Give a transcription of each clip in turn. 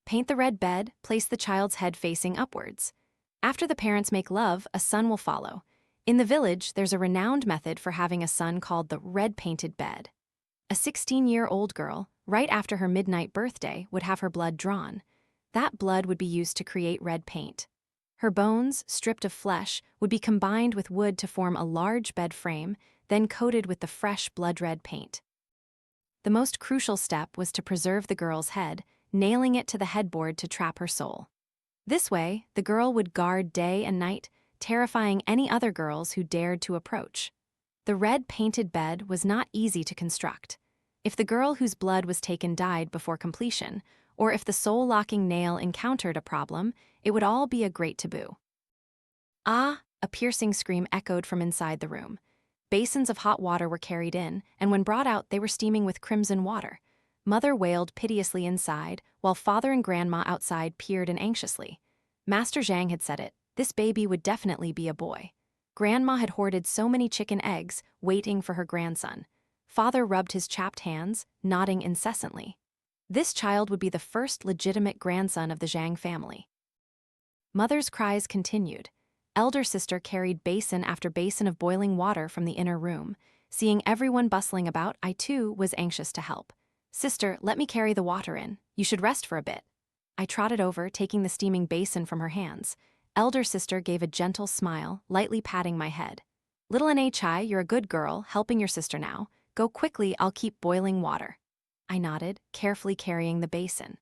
Paint the red bed, place the child's head facing upwards. After the parents make love, a son will follow. In the village, there's a renowned method for having a son called the red-painted bed. A 16-year-old girl, right after her midnight birthday, would have her blood drawn. That blood would be used to create red paint. Her bones, stripped of flesh, would be combined with wood to form a large bed frame, then coated with the fresh blood-red paint. The most crucial step was to preserve the girl's head, nailing it to the headboard to trap her soul. This way, the girl would guard day and night, terrifying any other girls who dared to approach. The red-painted bed was not easy to construct. If the girl whose blood was taken died before completion, or if the soul-locking nail encountered a problem, it would all be a great taboo. Ah! A piercing scream echoed from inside the room. Basins of hot water were carried in, and when brought out they were steaming with crimson water. Mother wailed piteously inside, while father and grandma outside peered in anxiously. Master Zhang had said it, this baby would definitely be a boy. Grandma had hoarded so many chicken eggs, waiting for her grandson. Father rubbed his chapped hands, nodding incessantly. This child would be the first legitimate grandson of the Zhang family. Mother's cries continued. Elder sister carried basin after basin of boiling water from the inner room. Seeing everyone bustling about, I too was anxious to help. Sister, let me carry the water in. You should rest for a bit. I trotted over, taking the steaming basin from her hands. Elder sister gave a gentle smile, lightly patting my head. Little N.A. Chai, you're a good girl, helping your sister now. Go quickly, I'll keep boiling water. I nodded, carefully carrying the basin.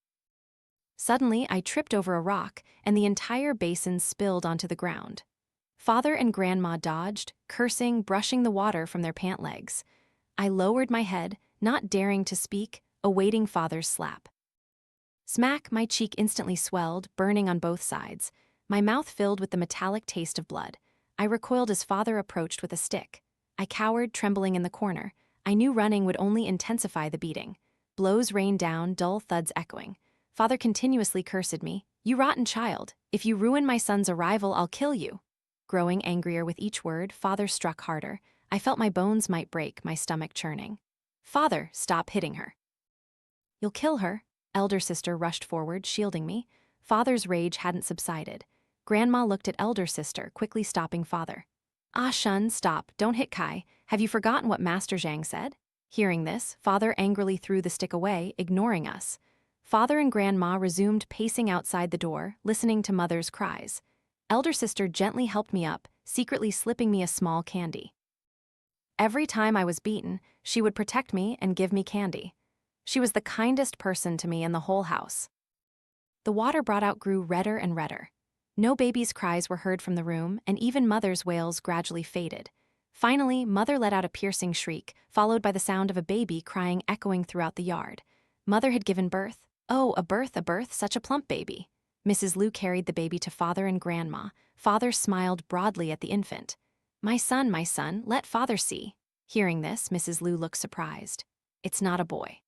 Suddenly, I tripped over a rock, and the entire basin spilled onto the ground. Father and grandma dodged, cursing, brushing the water from their pant legs. I lowered my head, not daring to speak, awaiting father's slap. Smack, my cheek instantly swelled, burning on both sides. My mouth filled with the metallic taste of blood. I recoiled as father approached with a stick. I cowered, trembling in the corner. I knew running would only intensify the beating. Blows rained down, dull thuds echoing. Father continuously cursed me. You rotten child. If you ruin my son's arrival, I'll kill you. Growing angrier with each word, father struck harder. I felt my bones might break, my stomach churning. Father, stop hitting her. You'll kill her. Elder sister rushed forward, shielding me. Father's rage hadn't subsided. Grandma looked at elder sister, quickly stopping father. Ah Shun, stop, don't hit Kai. Have you forgotten what Master Zhang said? Hearing this, father angrily threw the stick away, ignoring us. Father and grandma resumed pacing outside the door, listening to mother's cries. Elder sister gently helped me up, secretly slipping me a small candy. Every time I was beaten, she would protect me and give me candy. She was the kindest person to me in the whole house. The water brought out grew redder and redder. No baby's cries were heard from the room, and even mother's wails gradually faded. Finally, mother let out a piercing shriek, followed by the sound of a baby crying echoing throughout the yard. Mother had given birth. Oh, a birth, such a plump baby. Mrs. Liu carried the baby to father and grandma. Father smiled broadly at the infant. My son, let father see. Hearing this, Mrs. Liu looked surprised. It's not a boy.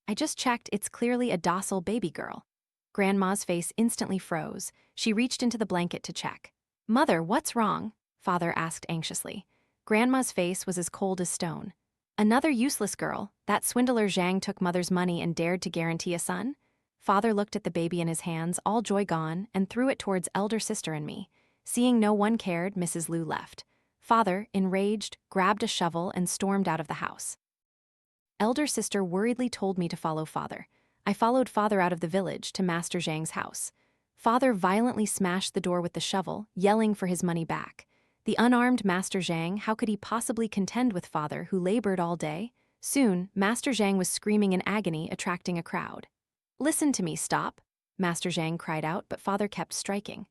I just checked, it's clearly a docile baby girl. Grandma's face instantly froze. She reached into the blanket to check. Mother, what's wrong? Father asked anxiously. Grandma's face was as cold as stone. Another useless girl. That swindler Zhang took mother's money and dared to guarantee a son? Father looked at the baby in his hands, all joy gone, and threw it towards elder sister and me. Seeing no one cared, Mrs. Liu left. Father, enraged, grabbed a shovel and stormed out of the house. Elder sister worriedly told me to follow father. I followed father out of the village to Master Zhang's house. Father violently smashed the door with the shovel, yelling for his money back. The unarmed Master Zhang, how could he possibly contend with father who labored all day? Soon, Master Zhang was screaming in agony, attracting a crowd. Listen to me, stop, Master Zhang cried out, but father kept striking.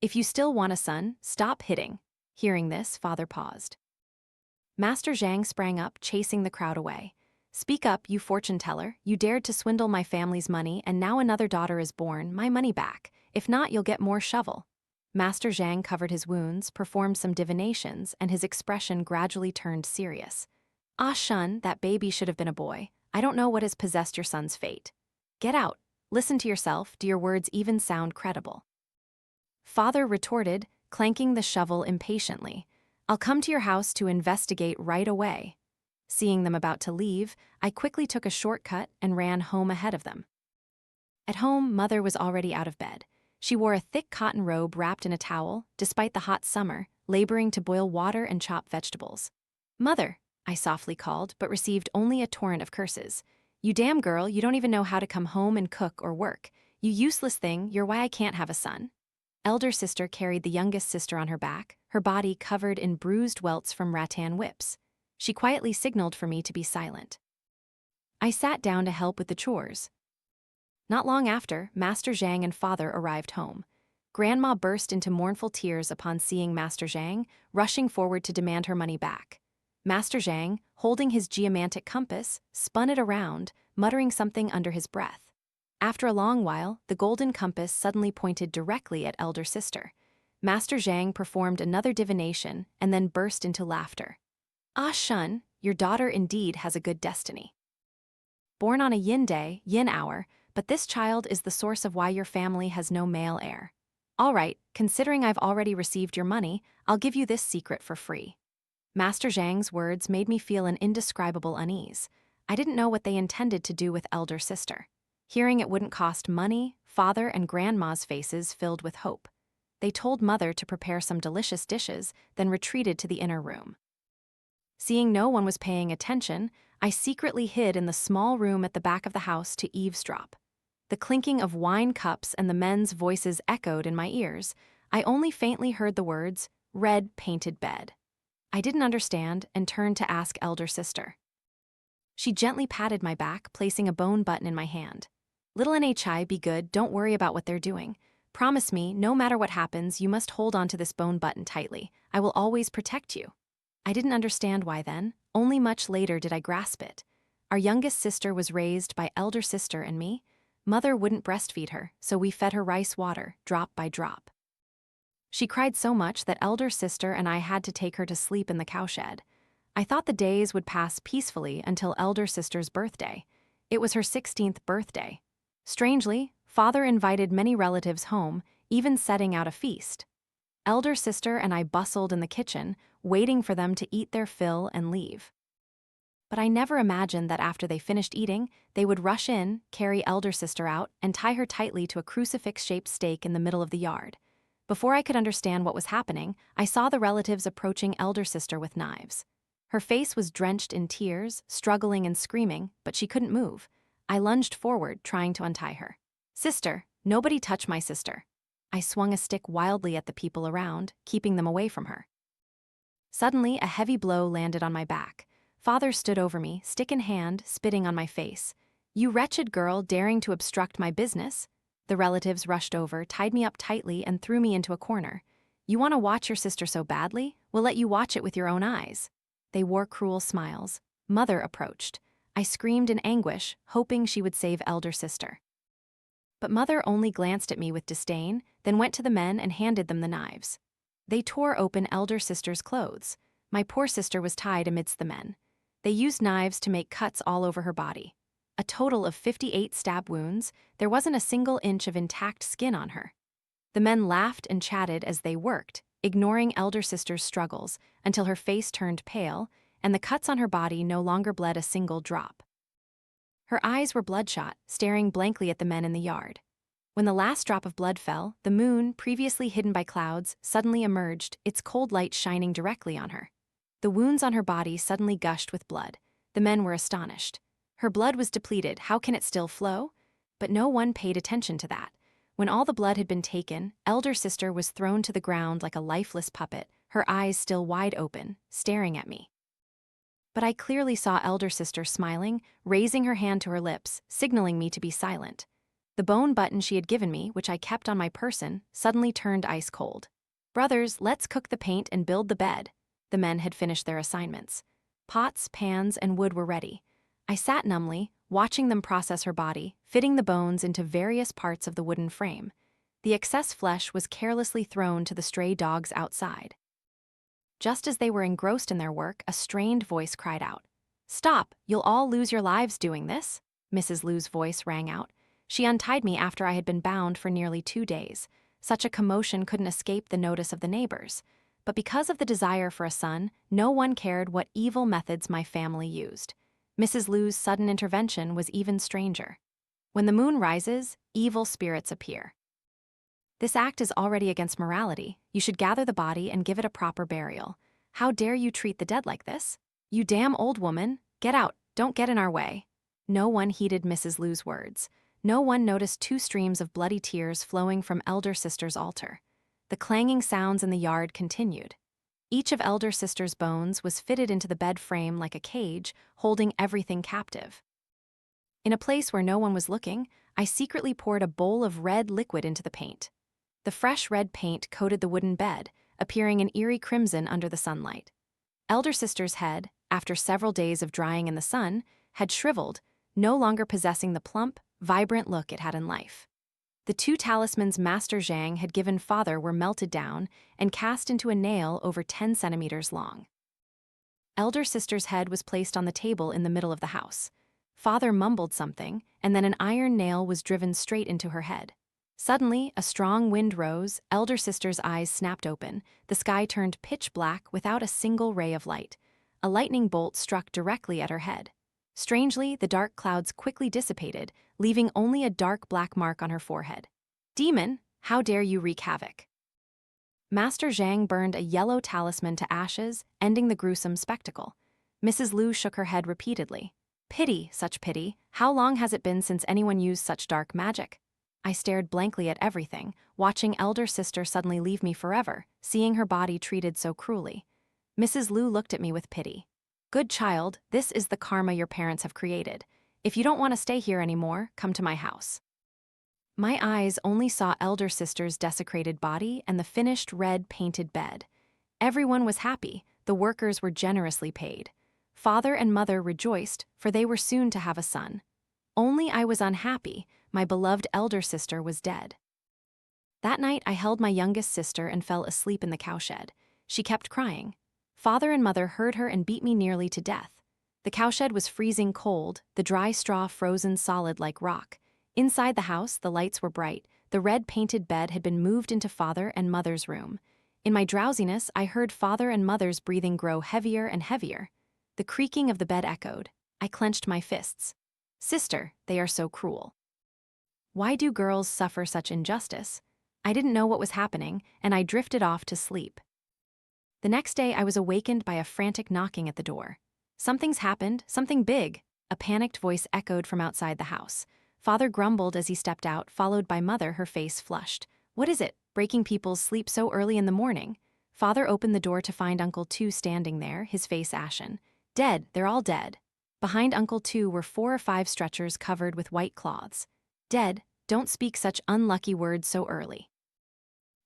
If you still want a son, stop hitting. Hearing this, father paused. Master Zhang sprang up, chasing the crowd away. Speak up, you fortune teller. You dared to swindle my family's money, and now another daughter is born. My money back. If not, you'll get more shovel. Master Zhang covered his wounds, performed some divinations, and his expression gradually turned serious. Ah Shun, that baby should have been a boy. I don't know what has possessed your son's fate. Get out. Listen to yourself. Do your words even sound credible? Father retorted, clanking the shovel impatiently. I'll come to your house to investigate right away. Seeing them about to leave, I quickly took a shortcut and ran home ahead of them. At home, Mother was already out of bed. She wore a thick cotton robe wrapped in a towel, despite the hot summer, laboring to boil water and chop vegetables. "Mother," I softly called, but received only a torrent of curses. "You damn girl, you don't even know how to come home and cook or work. You useless thing, you're why I can't have a son." Elder sister carried the youngest sister on her back, her body covered in bruised welts from rattan whips. She quietly signaled for me to be silent. I sat down to help with the chores. Not long after, Master Zhang and father arrived home. Grandma burst into mournful tears upon seeing Master Zhang, rushing forward to demand her money back. Master Zhang, holding his geomantic compass, spun it around, muttering something under his breath. After a long while, the golden compass suddenly pointed directly at elder sister. Master Zhang performed another divination and then burst into laughter. "Ah Shun, your daughter indeed has a good destiny. Born on a yin day, yin hour, but this child is the source of why your family has no male heir. All right, considering I've already received your money, I'll give you this secret for free." Master Zhang's words made me feel an indescribable unease. I didn't know what they intended to do with elder sister. Hearing it wouldn't cost money, father and grandma's faces filled with hope. They told mother to prepare some delicious dishes, then retreated to the inner room. Seeing no one was paying attention, I secretly hid in the small room at the back of the house to eavesdrop. The clinking of wine cups and the men's voices echoed in my ears. I only faintly heard the words, "red painted bed." I didn't understand and turned to ask elder sister. She gently patted my back, placing a bone button in my hand. "Little NHI, be good, don't worry about what they're doing. Promise me, no matter what happens, you must hold on to this bone button tightly. I will always protect you." I didn't understand why then. Only much later did I grasp it. Our youngest sister was raised by elder sister and me. Mother wouldn't breastfeed her, so we fed her rice water, drop by drop. She cried so much that elder sister and I had to take her to sleep in the cowshed. I thought the days would pass peacefully until elder sister's birthday. It was her 16th birthday. Strangely, father invited many relatives home, even setting out a feast. Elder sister and I bustled in the kitchen, waiting for them to eat their fill and leave. But I never imagined that after they finished eating, they would rush in, carry elder sister out, and tie her tightly to a crucifix-shaped stake in the middle of the yard. Before I could understand what was happening, I saw the relatives approaching elder sister with knives. Her face was drenched in tears, struggling and screaming, but she couldn't move. I lunged forward, trying to untie her. "Sister, nobody touch my sister." I swung a stick wildly at the people around, keeping them away from her. Suddenly, a heavy blow landed on my back. Father stood over me, stick in hand, spitting on my face. "You wretched girl daring to obstruct my business." The relatives rushed over, tied me up tightly, and threw me into a corner. "You want to watch your sister so badly? We'll let you watch it with your own eyes." They wore cruel smiles. Mother approached. I screamed in anguish, hoping she would save elder sister. But Mother only glanced at me with disdain, then went to the men and handed them the knives. They tore open elder sister's clothes. My poor sister was tied amidst the men. They used knives to make cuts all over her body. A total of 58 stab wounds, there wasn't a single inch of intact skin on her. The men laughed and chatted as they worked, ignoring elder sister's struggles, until her face turned pale, and the cuts on her body no longer bled a single drop. Her eyes were bloodshot, staring blankly at the men in the yard. When the last drop of blood fell, the moon, previously hidden by clouds, suddenly emerged, its cold light shining directly on her. The wounds on her body suddenly gushed with blood. The men were astonished. Her blood was depleted, how can it still flow? But no one paid attention to that. When all the blood had been taken, elder sister was thrown to the ground like a lifeless puppet, her eyes still wide open, staring at me. But I clearly saw elder sister smiling, raising her hand to her lips, signaling me to be silent. The bone button she had given me, which I kept on my person, suddenly turned ice cold. "Brothers, let's cook the paint and build the bed." The men had finished their assignments. Pots, pans, and wood were ready. I sat numbly, watching them process her body, fitting the bones into various parts of the wooden frame. The excess flesh was carelessly thrown to the stray dogs outside. Just as they were engrossed in their work, a strained voice cried out. "Stop! You'll all lose your lives doing this." Mrs. Liu's voice rang out. She untied me after I had been bound for nearly 2 days. Such a commotion couldn't escape the notice of the neighbors. But because of the desire for a son, no one cared what evil methods my family used. Mrs. Liu's sudden intervention was even stranger. When the moon rises, evil spirits appear. This act is already against morality. You should gather the body and give it a proper burial. How dare you treat the dead like this? You damn old woman, get out, don't get in our way. No one heeded Mrs. Lu's words. No one noticed 2 streams of bloody tears flowing from elder sister's altar. The clanging sounds in the yard continued. Each of elder sister's bones was fitted into the bed frame like a cage, holding everything captive. In a place where no one was looking, I secretly poured a bowl of red liquid into the paint. The fresh red paint coated the wooden bed, appearing in eerie crimson under the sunlight. Elder sister's head, after several days of drying in the sun, had shriveled, no longer possessing the plump, vibrant look it had in life. The 2 talismans Master Zhang had given father were melted down and cast into a nail over 10 centimeters long. Elder sister's head was placed on the table in the middle of the house. Father mumbled something, and then an iron nail was driven straight into her head. Suddenly, a strong wind rose, elder sister's eyes snapped open, the sky turned pitch black without a single ray of light. A lightning bolt struck directly at her head. Strangely, the dark clouds quickly dissipated, leaving only a dark black mark on her forehead. Demon, how dare you wreak havoc? Master Zhang burned a yellow talisman to ashes, ending the gruesome spectacle. Mrs. Lu shook her head repeatedly. Pity, such pity, how long has it been since anyone used such dark magic? I stared blankly at everything, watching elder sister suddenly leave me forever, seeing her body treated so cruelly. Mrs. Lu looked at me with pity. Good child, this is the karma your parents have created. If you don't want to stay here anymore, come to my house. My eyes only saw elder sister's desecrated body and the finished red painted bed. Everyone was happy, the workers were generously paid. Father and mother rejoiced, for they were soon to have a son. Only I was unhappy. My beloved elder sister was dead. That night, I held my youngest sister and fell asleep in the cowshed. She kept crying. Father and mother heard her and beat me nearly to death. The cowshed was freezing cold, the dry straw frozen solid like rock. Inside the house, the lights were bright. The red painted bed had been moved into father and mother's room. In my drowsiness, I heard father and mother's breathing grow heavier and heavier. The creaking of the bed echoed. I clenched my fists. Sister, they are so cruel. Why do girls suffer such injustice? I didn't know what was happening, and I drifted off to sleep. The next day, I was awakened by a frantic knocking at the door. Something's happened, something big. A panicked voice echoed from outside the house. Father grumbled as he stepped out, followed by mother, her face flushed. What is it, breaking people's sleep so early in the morning? Father opened the door to find Uncle Tu standing there, his face ashen. Dead, they're all dead. Behind Uncle Tu were 4 or 5 stretchers covered with white cloths. Dead, don't speak such unlucky words so early.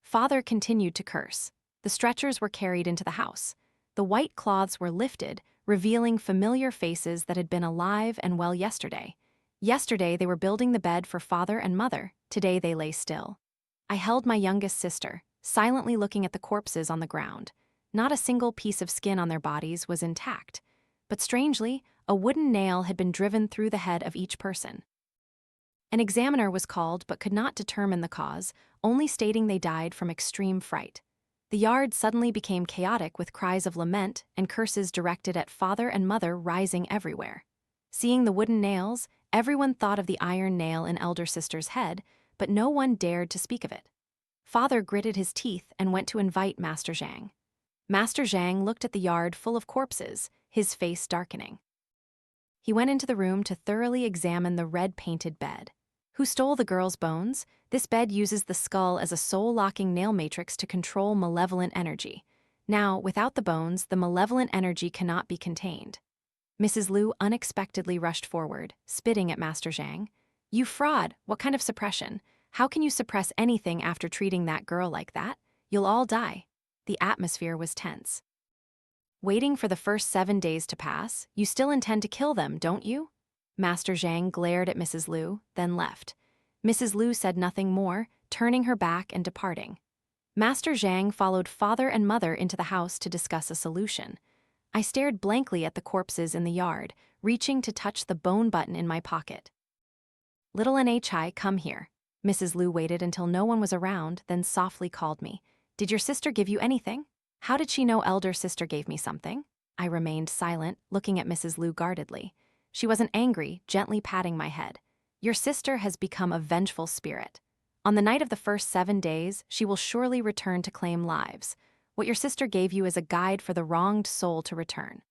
Father continued to curse. The stretchers were carried into the house. The white cloths were lifted, revealing familiar faces that had been alive and well yesterday. Yesterday they were building the bed for father and mother, today they lay still. I held my youngest sister, silently looking at the corpses on the ground. Not a single piece of skin on their bodies was intact, but strangely, a wooden nail had been driven through the head of each person. An examiner was called but could not determine the cause, only stating they died from extreme fright. The yard suddenly became chaotic with cries of lament and curses directed at father and mother rising everywhere. Seeing the wooden nails, everyone thought of the iron nail in elder sister's head, but no one dared to speak of it. Father gritted his teeth and went to invite Master Zhang. Master Zhang looked at the yard full of corpses, his face darkening. He went into the room to thoroughly examine the red-painted bed. Who stole the girl's bones? This bed uses the skull as a soul-locking nail matrix to control malevolent energy. Now, without the bones, the malevolent energy cannot be contained. Mrs. Lu unexpectedly rushed forward, spitting at Master Zhang. You fraud! What kind of suppression? How can you suppress anything after treating that girl like that? You'll all die. The atmosphere was tense. Waiting for the first 7 days to pass, you still intend to kill them, don't you? Master Zhang glared at Mrs. Lu, then left. Mrs. Lu said nothing more, turning her back and departing. Master Zhang followed father and mother into the house to discuss a solution. I stared blankly at the corpses in the yard, reaching to touch the bone button in my pocket. Little Nhai, come here. Mrs. Lu waited until no one was around, then softly called me. Did your sister give you anything? How did she know elder sister gave me something? I remained silent, looking at Mrs. Lu guardedly. She wasn't angry, gently patting my head. Your sister has become a vengeful spirit. On the night of the first 7 days, she will surely return to claim lives. What your sister gave you is a guide for the wronged soul to return.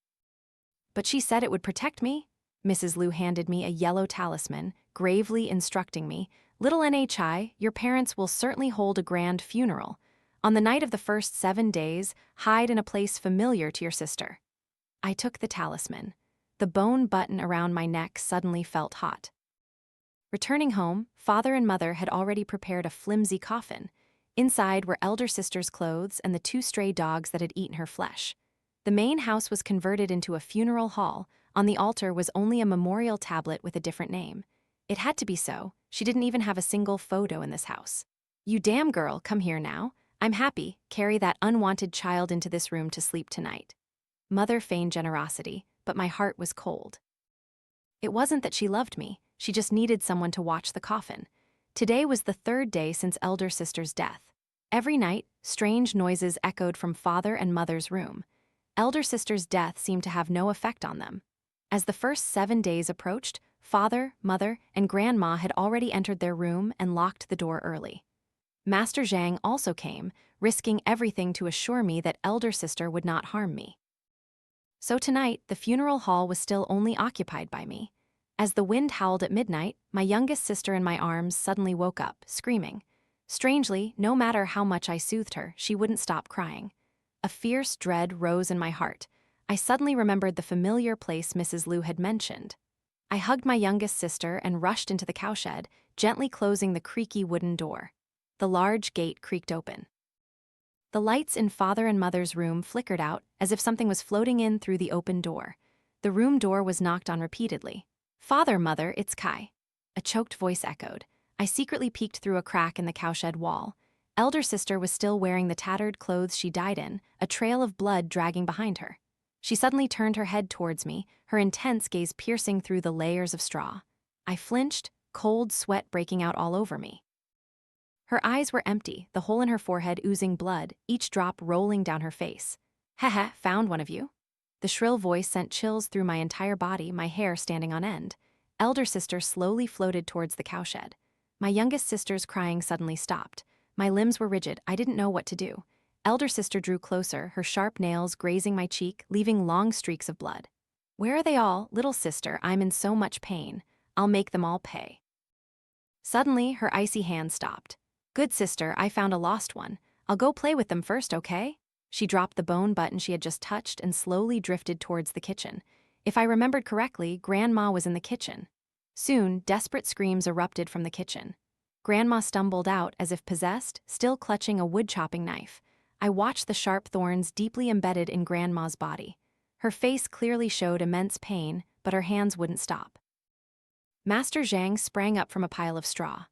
But she said it would protect me. Mrs. Liu handed me a yellow talisman, gravely instructing me, "Little Nhi, your parents will certainly hold a grand funeral. On the night of the first 7 days, hide in a place familiar to your sister." I took the talisman. The bone button around my neck suddenly felt hot. Returning home, father and mother had already prepared a flimsy coffin. Inside were elder sister's clothes and the 2 stray dogs that had eaten her flesh. The main house was converted into a funeral hall. On the altar was only a memorial tablet with a different name. It had to be so. She didn't even have a single photo in this house. "You damn girl, come here now. I'm happy. Carry that unwanted child into this room to sleep tonight." Mother feigned generosity, but my heart was cold. It wasn't that she loved me. She just needed someone to watch the coffin. Today was the 3rd day since elder sister's death. Every night, strange noises echoed from father and mother's room. Elder sister's death seemed to have no effect on them. As the first 7 days approached, father, mother, and grandma had already entered their room and locked the door early. Master Zhang also came, risking everything to assure me that elder sister would not harm me. So tonight, the funeral hall was still only occupied by me. As the wind howled at midnight, my youngest sister in my arms suddenly woke up, screaming. Strangely, no matter how much I soothed her, she wouldn't stop crying. A fierce dread rose in my heart. I suddenly remembered the familiar place Mrs. Liu had mentioned. I hugged my youngest sister and rushed into the cowshed, gently closing the creaky wooden door. The large gate creaked open. The lights in father and mother's room flickered out as if something was floating in through the open door. The room door was knocked on repeatedly. "Father, mother, it's Kai." A choked voice echoed. I secretly peeked through a crack in the cowshed wall. Elder sister was still wearing the tattered clothes she died in, a trail of blood dragging behind her. She suddenly turned her head towards me, her intense gaze piercing through the layers of straw. I flinched, cold sweat breaking out all over me. Her eyes were empty, the hole in her forehead oozing blood, each drop rolling down her face. "Heh, found one of you." The shrill voice sent chills through my entire body, my hair standing on end. Elder sister slowly floated towards the cowshed. My youngest sister's crying suddenly stopped. My limbs were rigid, I didn't know what to do. Elder sister drew closer, her sharp nails grazing my cheek, leaving long streaks of blood. "Where are they all? Little sister, I'm in so much pain. I'll make them all pay." Suddenly, her icy hand stopped. "Good sister, I found a lost one. I'll go play with them first, okay?" She dropped the bone button she had just touched and slowly drifted towards the kitchen. If I remembered correctly, Grandma was in the kitchen. Soon, desperate screams erupted from the kitchen. Grandma stumbled out as if possessed, still clutching a wood-chopping knife. I watched the sharp thorns deeply embedded in Grandma's body. Her face clearly showed immense pain, but her hands wouldn't stop. Master Zhang sprang up from a pile of straw.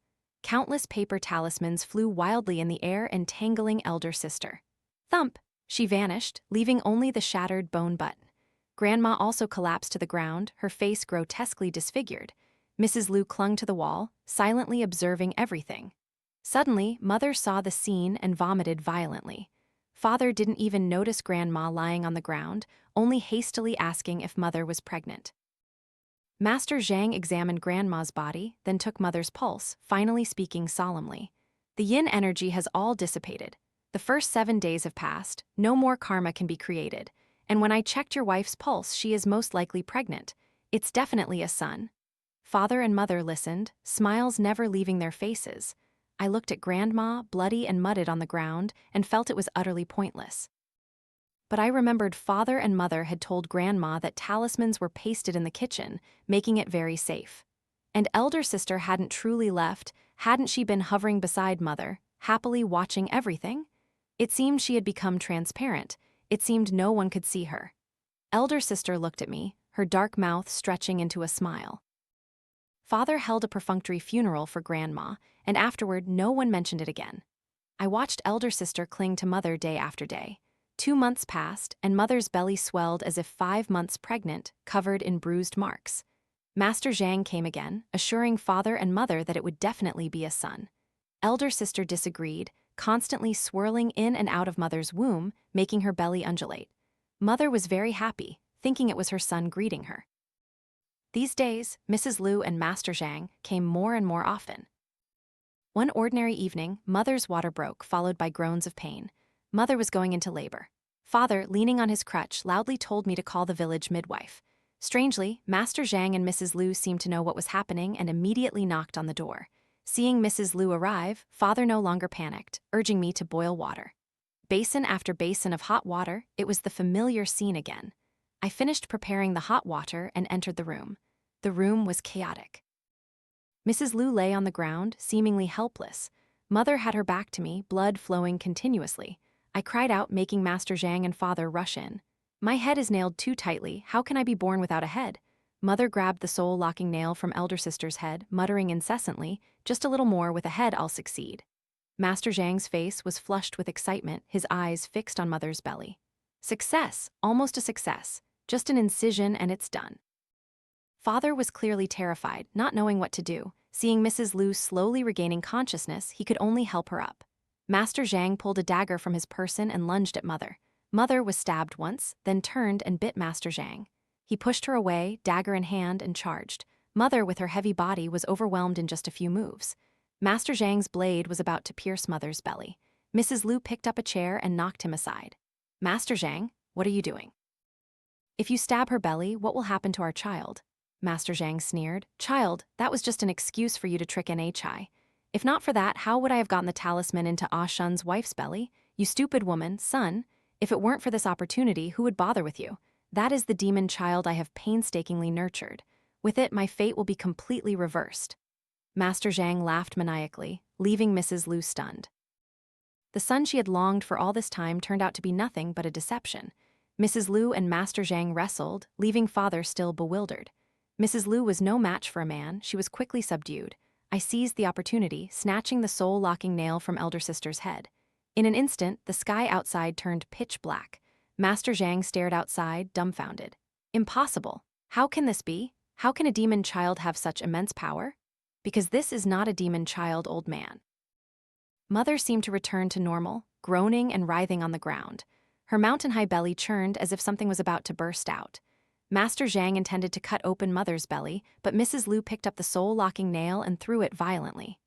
Countless paper talismans flew wildly in the air, entangling elder sister. Thump! She vanished, leaving only the shattered bone button. Grandma also collapsed to the ground, her face grotesquely disfigured. Mrs. Liu clung to the wall, silently observing everything. Suddenly, Mother saw the scene and vomited violently. Father didn't even notice Grandma lying on the ground, only hastily asking if Mother was pregnant. Master Zhang examined Grandma's body, then took Mother's pulse, finally speaking solemnly. "The yin energy has all dissipated. The first 7 days have passed, no more karma can be created. And when I checked your wife's pulse, she is most likely pregnant. It's definitely a son." Father and Mother listened, smiles never leaving their faces. I looked at Grandma, bloody and mudded on the ground, and felt it was utterly pointless. But I remembered Father and Mother had told Grandma that talismans were pasted in the kitchen, making it very safe. And elder sister hadn't truly left, hadn't she been hovering beside Mother, happily watching everything? It seemed she had become transparent. It seemed no one could see her. Elder sister looked at me, her dark mouth stretching into a smile. Father held a perfunctory funeral for Grandma, and afterward no one mentioned it again. I watched elder sister cling to Mother day after day. 2 months passed, and Mother's belly swelled as if 5 months pregnant, covered in bruised marks. Master Zhang came again, assuring Father and Mother that it would definitely be a son. Elder sister disagreed, constantly swirling in and out of Mother's womb, making her belly undulate. Mother was very happy, thinking it was her son greeting her. These days, Mrs. Lu and Master Zhang came more and more often. One ordinary evening, Mother's water broke, followed by groans of pain. Mother was going into labor. Father, leaning on his crutch, loudly told me to call the village midwife. Strangely, Master Zhang and Mrs. Lu seemed to know what was happening and immediately knocked on the door. Seeing Mrs. Lu arrive, Father no longer panicked, urging me to boil water. Basin after basin of hot water, it was the familiar scene again. I finished preparing the hot water and entered the room. The room was chaotic. Mrs. Lu lay on the ground, seemingly helpless. Mother had her back to me, blood flowing continuously. I cried out, making Master Zhang and Father rush in. My head is nailed too tightly. How can I be born without a head? Mother grabbed the soul-locking nail from elder sister's head, muttering incessantly, just a little more with a head I'll succeed. Master Zhang's face was flushed with excitement, his eyes fixed on Mother's belly. Success, almost a success. Just an incision and it's done. Father was clearly terrified, not knowing what to do. Seeing Mrs. Lu slowly regaining consciousness, he could only help her up. Master Zhang pulled a dagger from his person and lunged at Mother. Mother was stabbed once, then turned and bit Master Zhang. He pushed her away, dagger in hand, and charged. Mother, with her heavy body, was overwhelmed in just a few moves. Master Zhang's blade was about to pierce Mother's belly. Mrs. Lu picked up a chair and knocked him aside. Master Zhang, what are you doing? If you stab her belly, what will happen to our child? Master Zhang sneered. Child, that was just an excuse for you to trick NHI. If not for that, how would I have gotten the talisman into Ah Shun's wife's belly? You stupid woman, son. If it weren't for this opportunity, who would bother with you? That is the demon child I have painstakingly nurtured. With it, my fate will be completely reversed. Master Zhang laughed maniacally, leaving Mrs. Lu stunned. The son she had longed for all this time turned out to be nothing but a deception. Mrs. Lu and Master Zhang wrestled, leaving Father still bewildered. Mrs. Lu was no match for a man. She was quickly subdued. I seized the opportunity, snatching the soul-locking nail from elder sister's head. In an instant, the sky outside turned pitch black. Master Zhang stared outside, dumbfounded. Impossible. How can this be? How can a demon child have such immense power? Because this is not a demon child, old man. Mother seemed to return to normal, groaning and writhing on the ground. Her mountain-high belly churned as if something was about to burst out. Master Zhang intended to cut open Mother's belly, but Mrs. Lu picked up the soul-locking nail and threw it violently.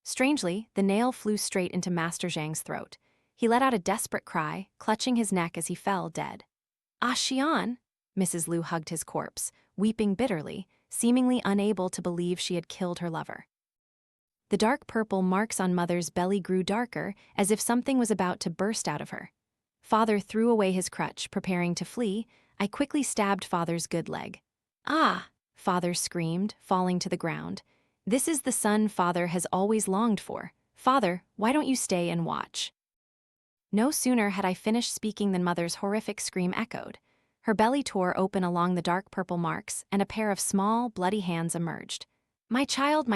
Strangely, the nail flew straight into Master Zhang's throat. He let out a desperate cry, clutching his neck as he fell dead. Ah Xian! Mrs. Lu hugged his corpse, weeping bitterly, seemingly unable to believe she had killed her lover. The dark purple marks on Mother's belly grew darker, as if something was about to burst out of her. Father threw away his crutch, preparing to flee. I quickly stabbed Father's good leg. Ah! Father screamed, falling to the ground. This is the son Father has always longed for. Father, why don't you stay and watch? No sooner had I finished speaking than Mother's horrific scream echoed. Her belly tore open along the dark purple marks, and a pair of small, bloody hands emerged. My child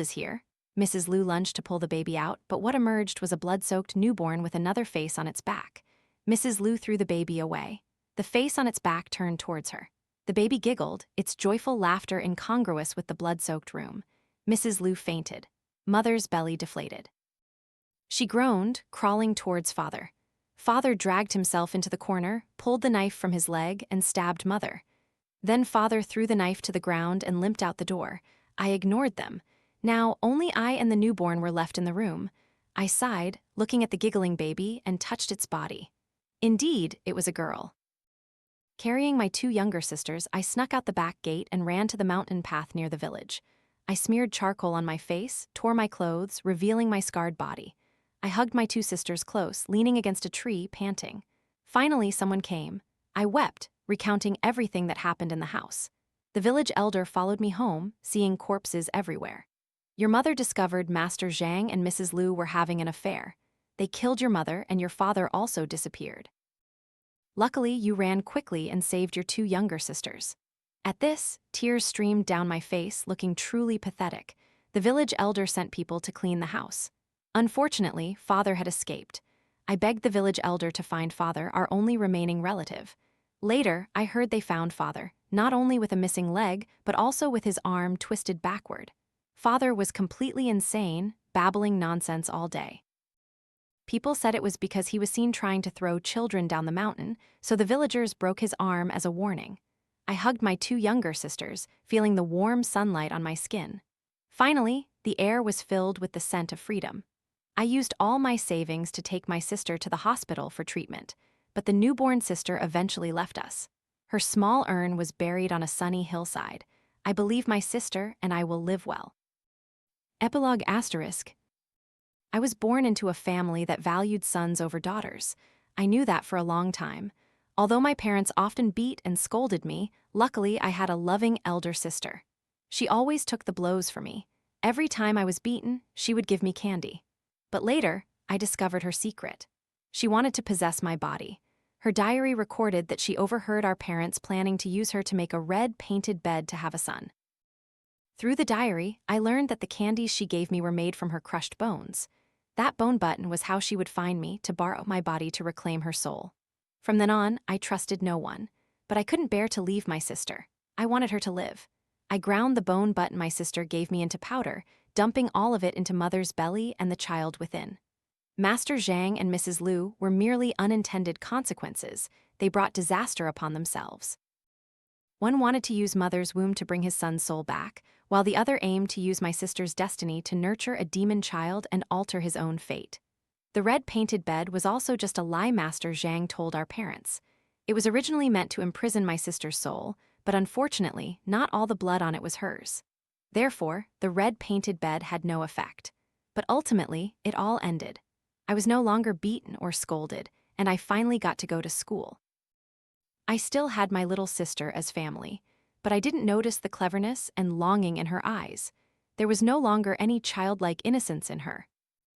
is here. Mrs. Lu lunged to pull the baby out, but what emerged was a blood-soaked newborn with another face on its back. Mrs. Lu threw the baby away. The face on its back turned towards her. The baby giggled, its joyful laughter incongruous with the blood-soaked room. Mrs. Lu fainted. Mother's belly deflated. She groaned, crawling towards Father. Father dragged himself into the corner, pulled the knife from his leg, and stabbed Mother. Then Father threw the knife to the ground and limped out the door. I ignored them. Now, only I and the newborn were left in the room. I sighed, looking at the giggling baby, and touched its body. Indeed, it was a girl. Carrying my two younger sisters, I snuck out the back gate and ran to the mountain path near the village. I smeared charcoal on my face, tore my clothes, revealing my scarred body. I hugged my two sisters close, leaning against a tree, panting. Finally, someone came. I wept, recounting everything that happened in the house. The village elder followed me home, seeing corpses everywhere. Your mother discovered Master Zhang and Mrs. Lu were having an affair. They killed your mother, and your father also disappeared. Luckily, you ran quickly and saved your two younger sisters. At this, tears streamed down my face, looking truly pathetic. The village elder sent people to clean the house. Unfortunately, Father had escaped. I begged the village elder to find Father, our only remaining relative. Later, I heard they found Father, not only with a missing leg, but also with his arm twisted backward. Father was completely insane, babbling nonsense all day. People said it was because he was seen trying to throw children down the mountain, so the villagers broke his arm as a warning. I hugged my two younger sisters, feeling the warm sunlight on my skin. Finally, the air was filled with the scent of freedom. I used all my savings to take my sister to the hospital for treatment, but the newborn sister eventually left us. Her small urn was buried on a sunny hillside. I believe my sister and I will live well. Epilogue asterisk. I was born into a family that valued sons over daughters. I knew that for a long time. Although my parents often beat and scolded me, luckily I had a loving elder sister. She always took the blows for me. Every time I was beaten, she would give me candy. But later, I discovered her secret. She wanted to possess my body. Her diary recorded that she overheard our parents planning to use her to make a red-painted bed to have a son. Through the diary, I learned that the candies she gave me were made from her crushed bones. That bone button was how she would find me to borrow my body to reclaim her soul. From then on, I trusted no one. But I couldn't bear to leave my sister. I wanted her to live. I ground the bone button my sister gave me into powder, dumping all of it into Mother's belly and the child within. Master Zhang and Mrs. Liu were merely unintended consequences. They brought disaster upon themselves. One wanted to use Mother's womb to bring his son's soul back, while the other aimed to use my sister's destiny to nurture a demon child and alter his own fate. The red-painted bed was also just a lie Master Zhang told our parents. It was originally meant to imprison my sister's soul, but unfortunately, not all the blood on it was hers. Therefore, the red-painted bed had no effect. But ultimately, it all ended. I was no longer beaten or scolded, and I finally got to go to school. I still had my little sister as family, but I didn't notice the cleverness and longing in her eyes. There was no longer any childlike innocence in her.